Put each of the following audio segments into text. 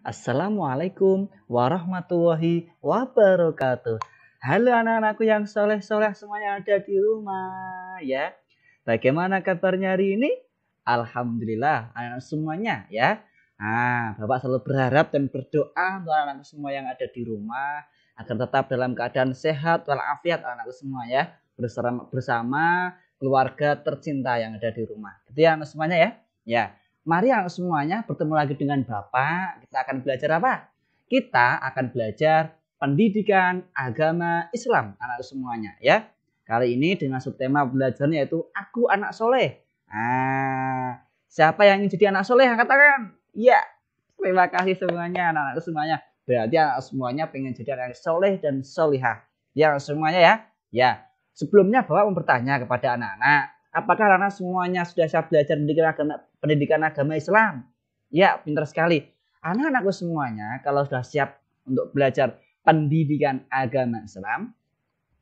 Assalamualaikum warahmatullahi wabarakatuh. Halo anak-anakku yang soleh-soleh semuanya ada di rumah ya. Bagaimana kabarnya hari ini? Alhamdulillah anak-anak semuanya ya. Bapak selalu berharap dan berdoa untuk anak-anak semua yang ada di rumah agar tetap dalam keadaan sehat walafiat anak-anak semua ya. Bersama keluarga tercinta yang ada di rumah. Gitu ya anak semuanya ya. Ya. Mari anak semuanya bertemu lagi dengan Bapak. Kita akan belajar apa? Kita akan belajar pendidikan agama Islam anak semuanya ya. Kali ini dengan subtema belajarnya yaitu Aku Anak Soleh. Siapa yang ingin jadi anak soleh? Katakan. Ya. Terima kasih semuanya anak-anak semuanya. Berarti anak semuanya pengen jadi anak soleh dan solihah. Ya semuanya ya. Ya. Sebelumnya Bapak mau bertanya kepada anak-anak. Apakah anak semuanya sudah siap belajar pendidikan agama Islam? Ya, pintar sekali. Anak-anakku semuanya kalau sudah siap untuk belajar pendidikan agama Islam,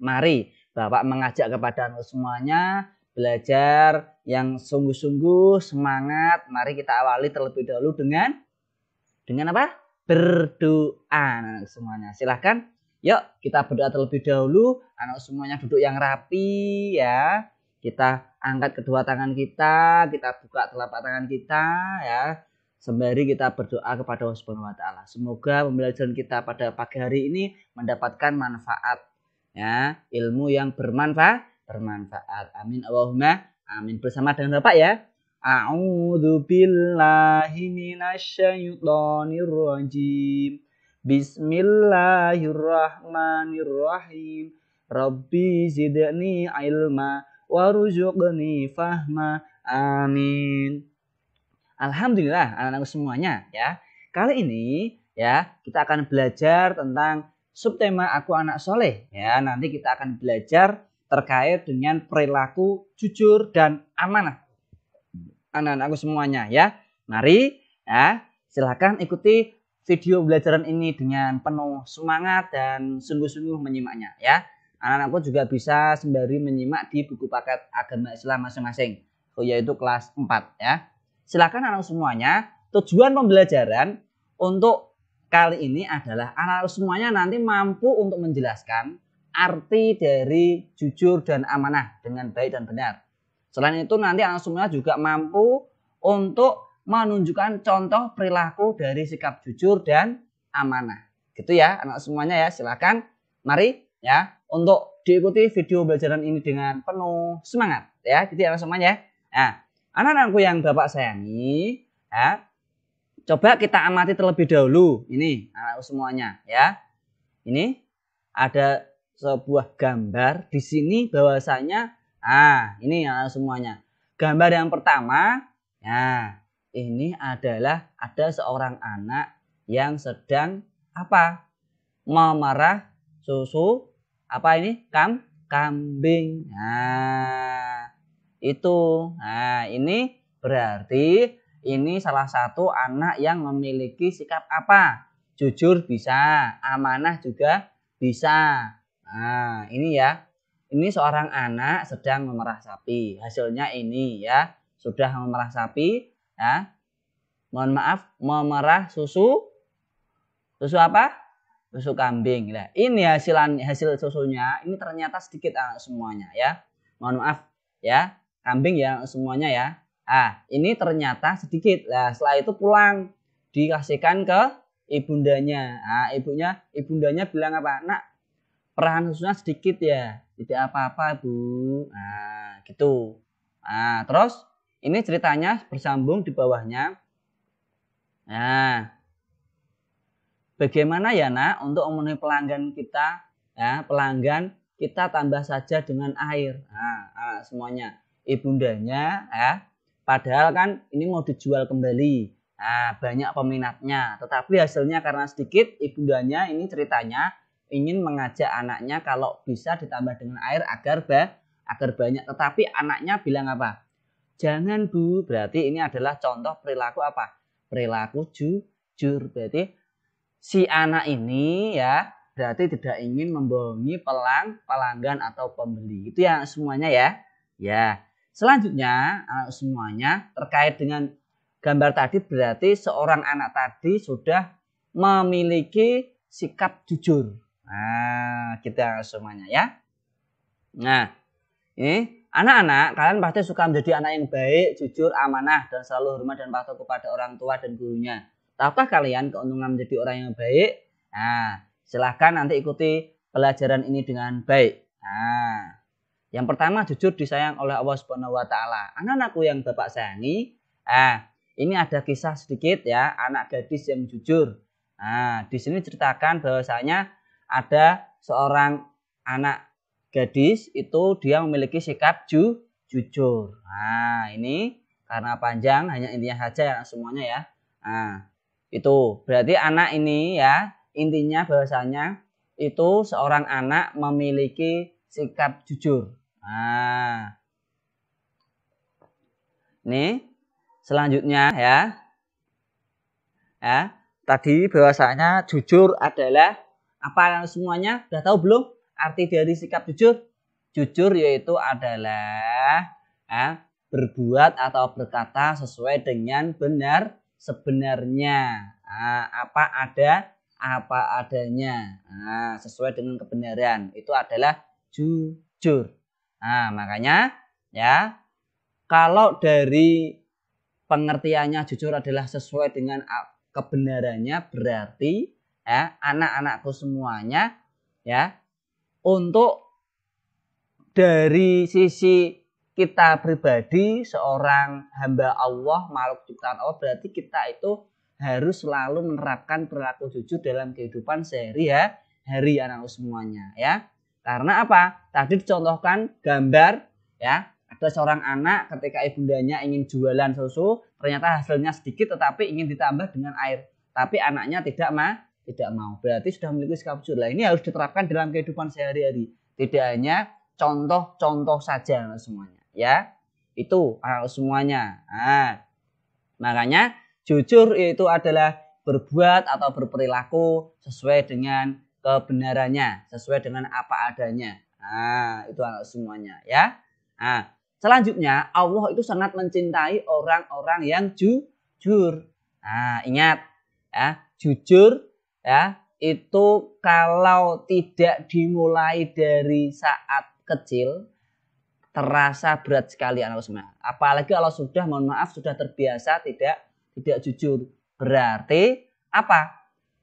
mari Bapak mengajak kepada anak semuanya belajar yang sungguh-sungguh semangat. Mari kita awali terlebih dahulu dengan apa? Berdoa anak semuanya. Silahkan. Yuk kita berdoa terlebih dahulu. Anak semuanya duduk yang rapi ya. Kita angkat kedua tangan kita buka telapak tangan kita ya. Sembari kita berdoa kepada Allah Subhanahu wa taala. Semoga pembelajaran kita pada pagi hari ini mendapatkan manfaat ya, ilmu yang bermanfaat. Amin Allahumma amin. Bersama dengan Bapak ya. A'udzu billahi minasyaitonir rajim. Bismillahirrahmanirrahim. Rabbi zidni ilma warzuqni fahma. Amin. Alhamdulillah anak-anak semuanya ya. Kali ini ya kita akan belajar tentang subtema Aku Anak Soleh ya. Nanti kita akan belajar terkait dengan perilaku jujur dan amanah anak-anakku semuanya ya. Mari ya, silakan ikuti video belajaran ini dengan penuh semangat dan sungguh-sungguh menyimaknya ya. Anak-anakku juga bisa sembari menyimak di buku paket agama Islam masing-masing, yaitu kelas 4 ya. Silakan anak semuanya, tujuan pembelajaran untuk kali ini adalah anak semuanya nanti mampu untuk menjelaskan arti dari jujur dan amanah dengan baik dan benar. Selain itu nanti anak semuanya juga mampu untuk menunjukkan contoh perilaku dari sikap jujur dan amanah. Gitu ya anak semuanya ya. Silakan mari ya untuk diikuti video belajaran ini dengan penuh semangat ya. Gitu ya anak semuanya. Nah, anak-anakku yang Bapak sayangi ya. Coba kita amati terlebih dahulu ini anak semuanya ya. Ini ada sebuah gambar di sini bahwasanya ini ya semuanya. Gambar yang pertama, ya, ini adalah ada seorang anak yang sedang apa? Memerah susu apa ini? Kambing. Nah, itu. Nah, ini berarti ini salah satu anak yang memiliki sikap apa? Jujur bisa, amanah juga bisa. Nah, ini ya. Ini seorang anak sedang memerah sapi. Hasilnya ini ya. Sudah memerah sapi ya. Mohon maaf, memerah susu. Susu apa? Susu kambing. Nah, ini hasil susunya. Ini ternyata sedikit anak semuanya ya. Mohon maaf ya. Kambing ya semuanya ya. Ini ternyata sedikit. Nah, setelah itu pulang dikasihkan ke ibundanya. Ibundanya bilang apa? Nak, perahan susunya sedikit ya. Tidak apa-apa Bu. Nah gitu. Nah terus ini ceritanya bersambung di bawahnya. Nah bagaimana ya nak untuk memenuhi pelanggan kita ya, pelanggan kita tambah saja dengan air. Nah semuanya ibundanya ya, padahal kan ini mau dijual kembali. Nah banyak peminatnya, tetapi hasilnya karena sedikit, ibundanya ini ceritanya ingin mengajak anaknya kalau bisa ditambah dengan air agar banyak. Tetapi anaknya bilang apa? Jangan Bu. Berarti ini adalah contoh perilaku apa? Perilaku jujur. Berarti si anak ini ya berarti tidak ingin membohongi pelanggan atau pembeli. Itu ya semuanya ya. Ya. Selanjutnya semuanya terkait dengan gambar tadi berarti seorang anak tadi sudah memiliki sikap jujur. Nah, kita semuanya ya. Nah, ini anak-anak, kalian pasti suka menjadi anak yang baik, jujur, amanah, dan selalu hormat dan patuh kepada orang tua dan gurunya. Tahukah kalian keuntungan menjadi orang yang baik? Nah, silahkan nanti ikuti pelajaran ini dengan baik. Nah, yang pertama, jujur disayang oleh Allah Subhanahu wa taala. Anak-anakku yang Bapak sayangi, ini ada kisah sedikit ya, anak gadis yang jujur. Nah, di sini ceritakan bahwasanya ada seorang anak gadis itu dia memiliki sikap jujur. Nah, ini karena panjang hanya intinya saja ya semuanya ya. Nah, itu berarti anak ini ya, intinya bahwasanya itu seorang anak memiliki sikap jujur. Nah, ini selanjutnya ya. Ya, tadi bahwasanya jujur adalah apa semuanya? Sudah tahu belum? Arti dari sikap jujur? Jujur yaitu adalah berbuat atau berkata sesuai dengan benar sebenarnya. Apa adanya. Sesuai dengan kebenaran. Itu adalah jujur. Nah, makanya ya, kalau dari pengertiannya jujur adalah sesuai dengan kebenarannya, berarti ya anak-anakku semuanya ya, untuk dari sisi kita pribadi seorang hamba Allah, makhluk ciptaan Allah, berarti kita itu harus selalu menerapkan perilaku jujur dalam kehidupan sehari-hari anak semuanya ya. Karena apa? Tadi dicontohkan gambar ya, ada seorang anak ketika ibundanya ingin jualan susu, ternyata hasilnya sedikit tetapi ingin ditambah dengan air. Tapi anaknya tidak mau. Berarti sudah memiliki sikap jujur. Nah, ini harus diterapkan dalam kehidupan sehari-hari. Tidak hanya contoh-contoh saja semuanya ya. Itu semuanya. Nah, makanya jujur itu adalah berbuat atau berperilaku sesuai dengan kebenarannya, sesuai dengan apa adanya. Nah, itu semuanya ya. Nah, selanjutnya Allah itu sangat mencintai orang-orang yang jujur. Nah, ingat ya, jujur ya, itu kalau tidak dimulai dari saat kecil terasa berat sekali anak semua. Apalagi kalau sudah, mohon maaf, sudah terbiasa tidak jujur. Berarti apa?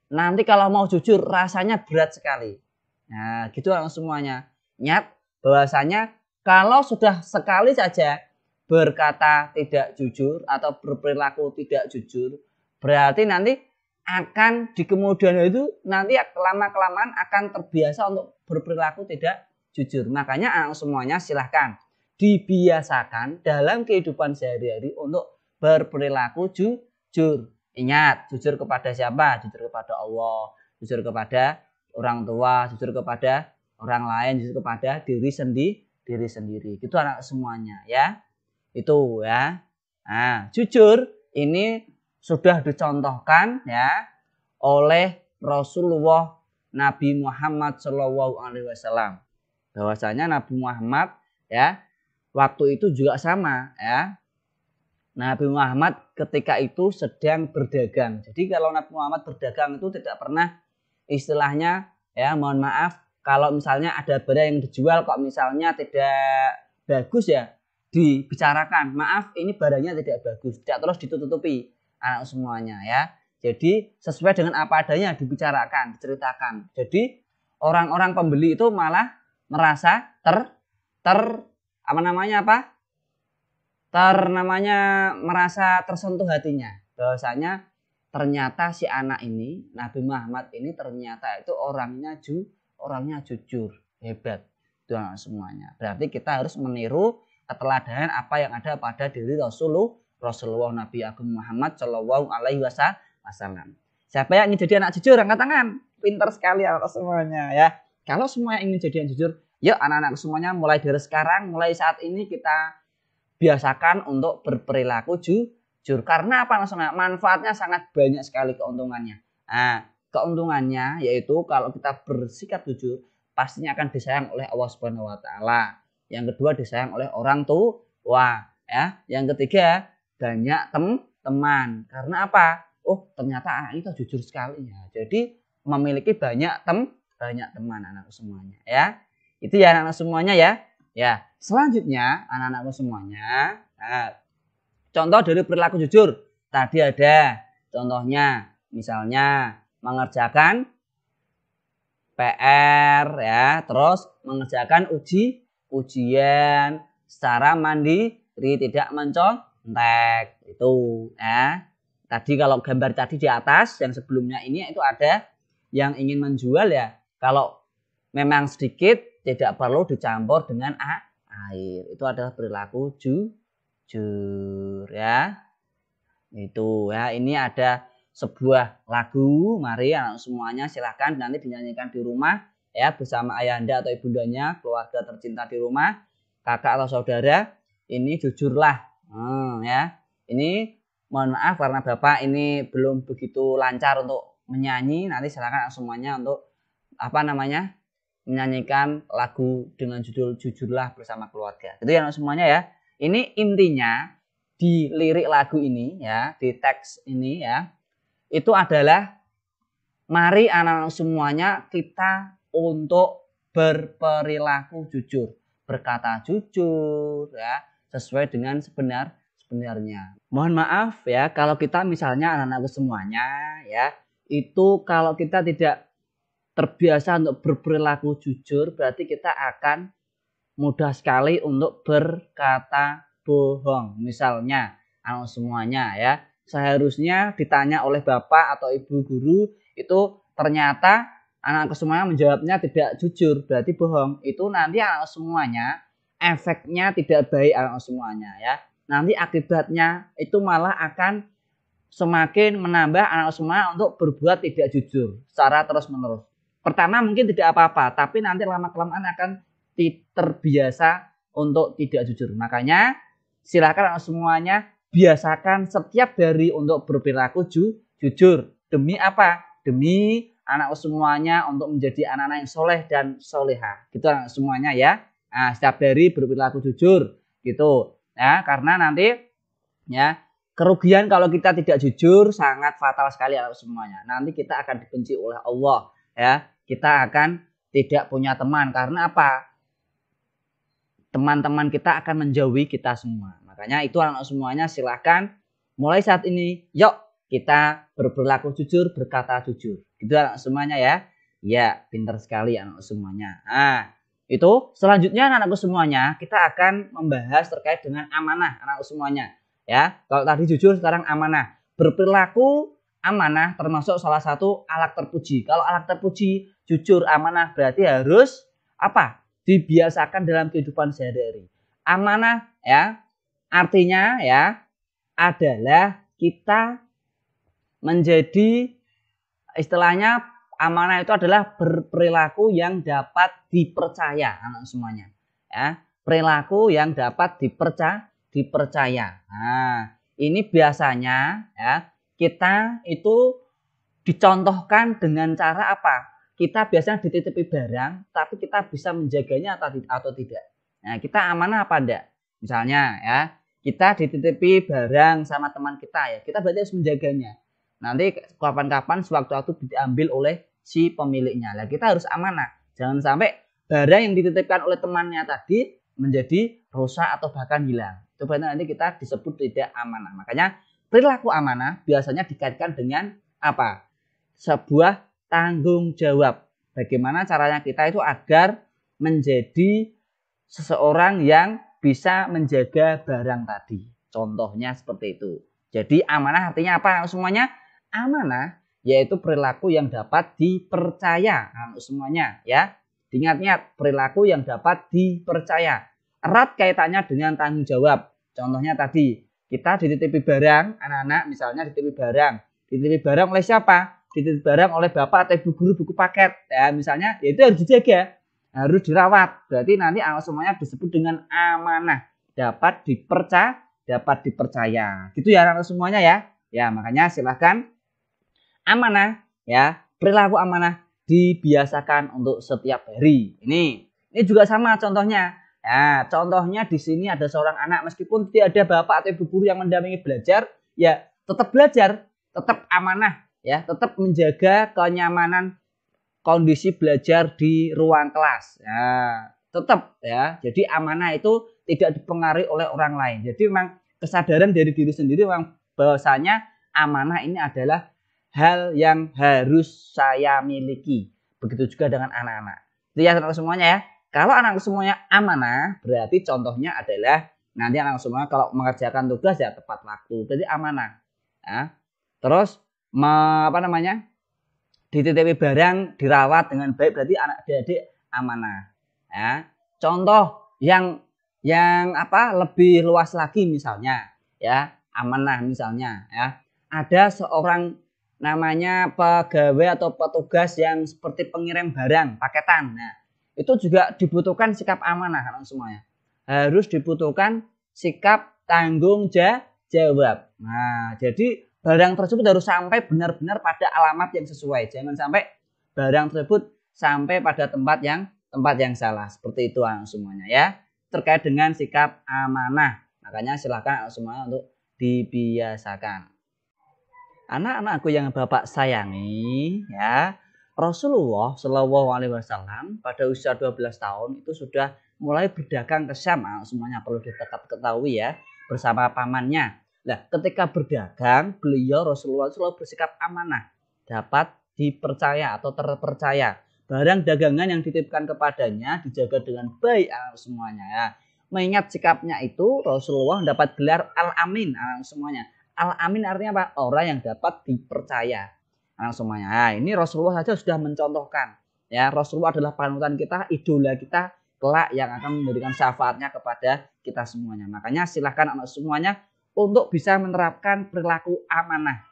Nanti kalau mau jujur rasanya berat sekali. Nah, gitu anak semuanya. Ingat bahwasanya kalau sudah sekali saja berkata tidak jujur atau berperilaku tidak jujur, berarti nanti akan di kemudian itu nanti lama-kelamaan akan terbiasa untuk berperilaku tidak jujur. Makanya anak semuanya silahkan dibiasakan dalam kehidupan sehari-hari untuk berperilaku jujur. Ingat, jujur kepada siapa? Jujur kepada Allah, jujur kepada orang tua, jujur kepada orang lain, jujur kepada diri sendiri. Itu anak semuanya ya. Itu ya. Nah, jujur ini sudah dicontohkan ya oleh Rasulullah Nabi Muhammad SAW. Bahwasanya Nabi Muhammad ya waktu itu juga sama ya. Nabi Muhammad ketika itu sedang berdagang. Jadi kalau Nabi Muhammad berdagang itu tidak pernah istilahnya ya, mohon maaf, kalau misalnya ada barang yang dijual kok misalnya tidak bagus ya dibicarakan. Maaf, ini barangnya tidak bagus. Tidak terus ditutupi anak semuanya ya. Jadi sesuai dengan apa adanya dibicarakan, diceritakan. Jadi orang-orang pembeli itu malah merasa merasa tersentuh hatinya. Bahwasanya ternyata si anak ini, Nabi Muhammad ini ternyata itu orangnya jujur, hebat. Itu semuanya. Berarti kita harus meniru keteladanan apa yang ada pada diri Rasulullah Nabi Agung Muhammad Shallallahu Alaihi Wasallam. Siapa yang ingin jadi anak jujur? Angkat tangan. Pintar sekali anak semuanya ya. Kalau semua yang ingin jadi anak jujur, yuk anak-anak semuanya mulai dari sekarang, mulai saat ini kita biasakan untuk berperilaku jujur. Karena apa? Manfaatnya sangat banyak sekali keuntungannya. Nah, keuntungannya yaitu kalau kita bersikap jujur pastinya akan disayang oleh Allah Subhanahu wa taala. Yang kedua disayang oleh orang tua ya. Yang ketiga banyak teman. Karena apa? oh ternyata anak itu jujur sekali ya. Jadi memiliki banyak teman anak-anakku semuanya ya. Itu ya anak-anak semuanya ya. Ya, selanjutnya anak-anakku semuanya. Nah, contoh dari perilaku jujur. Tadi ada contohnya misalnya mengerjakan PR ya, terus mengerjakan ujian secara mandiri, tidak mencontek. Itu ya. Tadi kalau gambar tadi di atas yang sebelumnya ini itu ada yang ingin menjual ya. Kalau memang sedikit tidak perlu dicampur dengan air. Itu adalah perilaku jujur ya. Itu ya, ini ada sebuah lagu, mari anak semuanya silahkan nanti dinyanyikan di rumah ya bersama ayahanda atau ibundanya, keluarga tercinta di rumah, kakak atau saudara. Ini jujurlah ya. Ini mohon maaf karena bapak ini belum begitu lancar untuk menyanyi. Nanti silahkan semuanya untuk menyanyikan lagu dengan judul jujurlah bersama keluarga. Itu ya semuanya ya. Ini intinya di lirik lagu ini ya, di teks ini ya. Itu adalah mari anak-anak semuanya kita untuk berperilaku jujur, berkata jujur ya, sesuai dengan sebenarnya. Mohon maaf ya kalau kita misalnya anak-anak semuanya ya, itu kalau kita tidak terbiasa untuk berperilaku jujur, berarti kita akan mudah sekali untuk berkata bohong. Misalnya anak semuanya ya, seharusnya ditanya oleh bapak atau ibu guru, itu ternyata anak semuanya menjawabnya tidak jujur, berarti bohong. Itu nanti anak semuanya efeknya tidak baik anak semuanya ya. Nanti akibatnya itu malah akan semakin menambah anak semua untuk berbuat tidak jujur secara terus menerus. Pertama mungkin tidak apa-apa, tapi nanti lama-kelamaan akan terbiasa untuk tidak jujur. Makanya silakan anak semuanya biasakan setiap hari untuk berperilaku jujur. Demi apa? Demi anak semuanya untuk menjadi anak-anak yang soleh dan soleha. Gitu anak semuanya ya. Nah, setiap hari berperilaku jujur gitu. Ya, karena nanti ya kerugian kalau kita tidak jujur sangat fatal sekali anak semuanya. Nanti kita akan dibenci oleh Allah ya. Kita akan tidak punya teman karena apa? Teman-teman kita akan menjauhi kita semua. Makanya itu anak semuanya silahkan mulai saat ini yuk kita berperilaku jujur, berkata jujur. Gitu anak semuanya ya. Ya, pintar sekali anak semuanya. Nah, itu selanjutnya anak-anakku semuanya kita akan membahas terkait dengan amanah anak semuanya. Ya, kalau tadi jujur sekarang amanah. Berperilaku amanah termasuk salah satu alat terpuji. Kalau alat terpuji jujur amanah berarti harus apa? Dibiasakan dalam kehidupan sehari-hari. Amanah ya artinya ya adalah kita menjadi istilahnya amanah itu adalah berperilaku yang dapat dipercaya anak semuanya ya, perilaku yang dapat dipercaya. Nah, ini biasanya ya kita itu dicontohkan dengan cara apa? Kita biasanya dititipi barang, tapi kita bisa menjaganya atau tidak. Nah, kita amanah apa enggak? Misalnya ya, kita dititipi barang sama teman kita ya, kita berarti harus menjaganya. Nanti kapan-kapan sewaktu-waktu diambil oleh si pemiliknya. Nah, kita harus amanah. Jangan sampai barang yang dititipkan oleh temannya tadi menjadi rusak atau bahkan hilang. Itu berarti nanti kita disebut tidak amanah. Makanya perilaku amanah biasanya dikaitkan dengan apa? Sebuah tanggung jawab. Bagaimana caranya kita itu agar menjadi seseorang yang bisa menjaga barang tadi. Contohnya seperti itu. Jadi amanah artinya apa semuanya? Amanah yaitu perilaku yang dapat dipercaya. Semuanya ya. Diingat-ingat perilaku yang dapat dipercaya. Erat kaitannya dengan tanggung jawab. Contohnya tadi kita dititipi barang, anak-anak misalnya dititipi barang. Dititipi barang oleh siapa? Dititip barang oleh bapak atau ibu guru buku paket ya misalnya, ya itu harus dijaga, harus dirawat. Berarti nanti semuanya disebut dengan amanah, dapat dipercaya. Gitu ya anak semuanya ya. Ya makanya silahkan amanah ya, perilaku amanah dibiasakan untuk setiap hari. Ini juga sama contohnya. Ya, contohnya di sini ada seorang anak meskipun tidak ada bapak atau ibu guru yang mendampingi belajar, ya tetap belajar. tetap amanah ya, tetap menjaga kenyamanan kondisi belajar di ruang kelas. Ya, tetap ya. Jadi amanah itu tidak dipengaruhi oleh orang lain. Jadi memang kesadaran dari diri sendiri memang bahwasanya amanah ini adalah hal yang harus saya miliki. Begitu juga dengan anak-anak. Itu ya anak semuanya ya. Kalau anak semuanya amanah, berarti contohnya adalah nanti anak semua kalau mengerjakan tugas ya tepat waktu. Jadi amanah. Ya. Terus dititipi barang dirawat dengan baik, berarti anak adik amanah ya. Contoh yang lebih luas lagi misalnya ya, amanah misalnya ya, ada seorang namanya pegawai atau petugas yang seperti pengirim barang paketan. Nah, itu juga dibutuhkan sikap amanah kan semuanya, harus dibutuhkan sikap tanggung jawab. Nah, jadi barang tersebut harus sampai benar-benar pada alamat yang sesuai. Jangan sampai barang tersebut sampai pada tempat yang salah. Seperti itu semuanya ya. Terkait dengan sikap amanah. Makanya silakan semuanya untuk dibiasakan. Anak-anakku yang Bapak sayangi ya, Rasulullah Shallallahu Alaihi Wasallam pada usia 12 tahun itu sudah mulai berdagang ke Syam. Semuanya perlu diketahui ya, bersama pamannya. Nah, ketika berdagang, beliau Rasulullah selalu bersikap amanah, dapat dipercaya atau terpercaya. Barang dagangan yang dititipkan kepadanya dijaga dengan baik semuanya ya. Mengingat sikapnya itu, Rasulullah dapat gelar Al-Amin semuanya. Al-Amin artinya apa? Orang yang dapat dipercaya semuanya. Nah, ini Rasulullah saja sudah mencontohkan. Ya, Rasulullah adalah panutan kita, idola kita kelak yang akan memberikan syafaatnya kepada kita semuanya. Makanya silahkan anak semuanya untuk bisa menerapkan perilaku amanah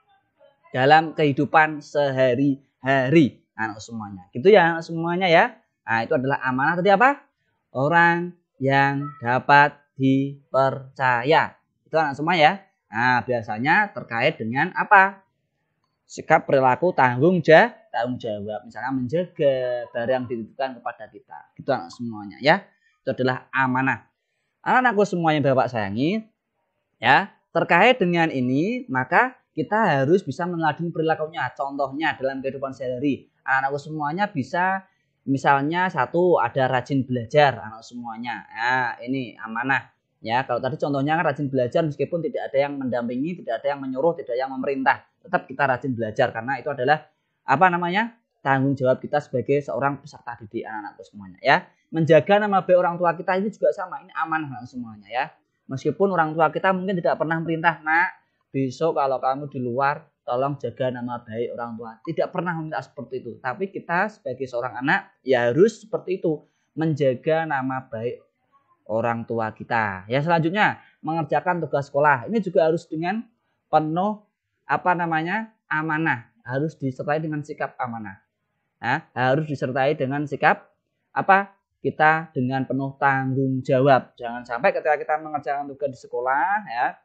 dalam kehidupan sehari-hari anak semuanya. Gitu ya anak semuanya ya. Nah, itu adalah amanah tadi apa? Orang yang dapat dipercaya. Itu anak semua ya. Nah, biasanya terkait dengan apa? Sikap perilaku tanggung jawab. Misalnya menjaga barang dititipkan kepada kita. Itu anak semuanya ya. Itu adalah amanah. Anak-anakku semuanya Bapak sayangi. Ya, terkait dengan ini maka kita harus bisa meneladani perilakunya. Contohnya dalam kehidupan sehari-hari, anak-anakku semuanya bisa misalnya satu ada rajin belajar anak semuanya. Ya, ini amanah. Ya, kalau tadi contohnya kan rajin belajar meskipun tidak ada yang mendampingi, tidak ada yang menyuruh, tidak ada yang memerintah, tetap kita rajin belajar karena itu adalah tanggung jawab kita sebagai seorang peserta didik anak-anakku semuanya ya. Menjaga nama baik orang tua kita ini juga sama, ini amanah semuanya ya. Meskipun orang tua kita mungkin tidak pernah merintah, nak, besok kalau kamu di luar, tolong jaga nama baik orang tua. Tidak pernah meminta seperti itu. Tapi kita sebagai seorang anak, ya harus seperti itu. Menjaga nama baik orang tua kita. Ya selanjutnya, mengerjakan tugas sekolah. Ini juga harus dengan penuh, amanah. Harus disertai dengan sikap amanah. Nah, harus disertai dengan sikap, kita dengan penuh tanggung jawab. Jangan sampai ketika kita mengerjakan tugas di sekolah ya,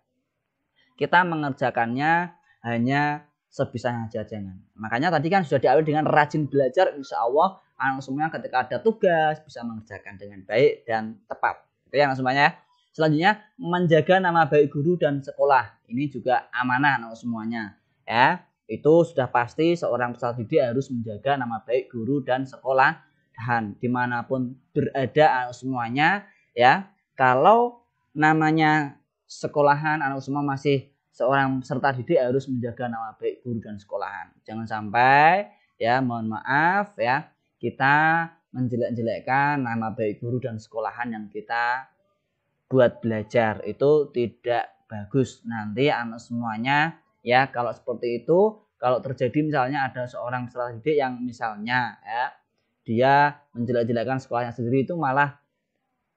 kita mengerjakannya hanya sebisanya saja, jangan. Makanya tadi kan sudah diawali dengan rajin belajar, insya Allah anak semuanya ketika ada tugas bisa mengerjakan dengan baik dan tepat. Itu ya anak semuanya. Selanjutnya menjaga nama baik guru dan sekolah. Ini juga amanah anak semuanya. Ya, itu sudah pasti seorang peserta didik harus menjaga nama baik guru dan sekolah. Dan dimanapun berada anak semuanya ya, kalau namanya sekolahan anak semua masih seorang peserta didik harus menjaga nama baik guru dan sekolahan. Jangan sampai ya, mohon maaf ya, kita menjelek-jelekkan nama baik guru dan sekolahan yang kita buat belajar. Itu tidak bagus. Nanti anak semuanya ya, kalau seperti itu, kalau terjadi misalnya ada seorang peserta didik yang misalnya ya, dia menjelek-jelekkan sekolahnya sendiri, itu malah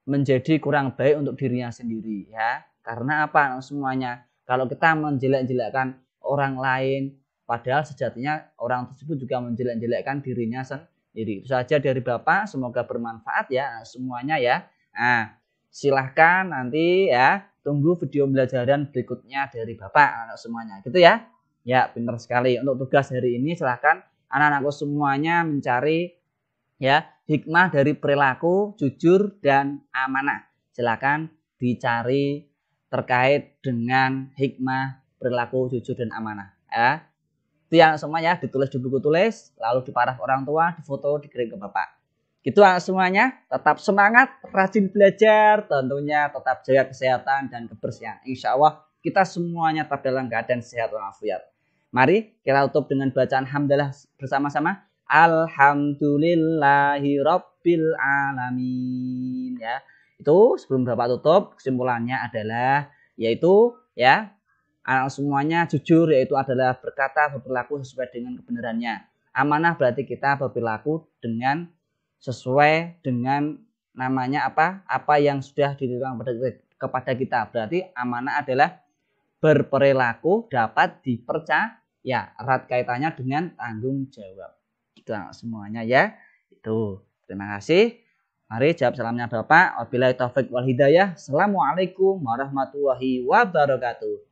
menjadi kurang baik untuk dirinya sendiri ya. Karena apa semuanya? Kalau kita menjelek-jelekkan orang lain, padahal sejatinya orang tersebut juga menjelek-jelekkan dirinya sendiri. Itu saja dari Bapak, semoga bermanfaat ya semuanya ya. Nah, silahkan nanti ya tunggu video pembelajaran berikutnya dari Bapak anak semuanya. Gitu ya. Ya, pintar sekali. Untuk tugas hari ini silahkan anak-anakku semuanya mencari ya hikmah dari perilaku jujur dan amanah. Silakan dicari terkait dengan hikmah perilaku jujur dan amanah ya. Itu yang semuanya ditulis di buku tulis, lalu diparaf orang tua, difoto, dikirim ke Bapak. Gitu anak semuanya, tetap semangat, rajin belajar, tentunya tetap jaga kesehatan dan kebersihan. Insya Allah kita semuanya tetap dalam keadaan sehat walafiat. Mari kita tutup dengan bacaan hamdalah bersama-sama. Alhamdulillahirabbil alamin, ya. Itu sebelum Bapak tutup, kesimpulannya adalah yaitu ya, anak semuanya jujur yaitu adalah berkata berperilaku sesuai dengan kebenarannya. Amanah berarti kita berperilaku dengan sesuai dengan namanya apa yang sudah diberikan kepada kita. Berarti amanah adalah berperilaku dapat dipercaya, erat kaitannya dengan tanggung jawab. Itu semuanya ya. Itu. Terima kasih. Mari jawab salamnya Bapak. Wabillahi taufik wal hidayah. Assalamualaikum warahmatullahi wabarakatuh.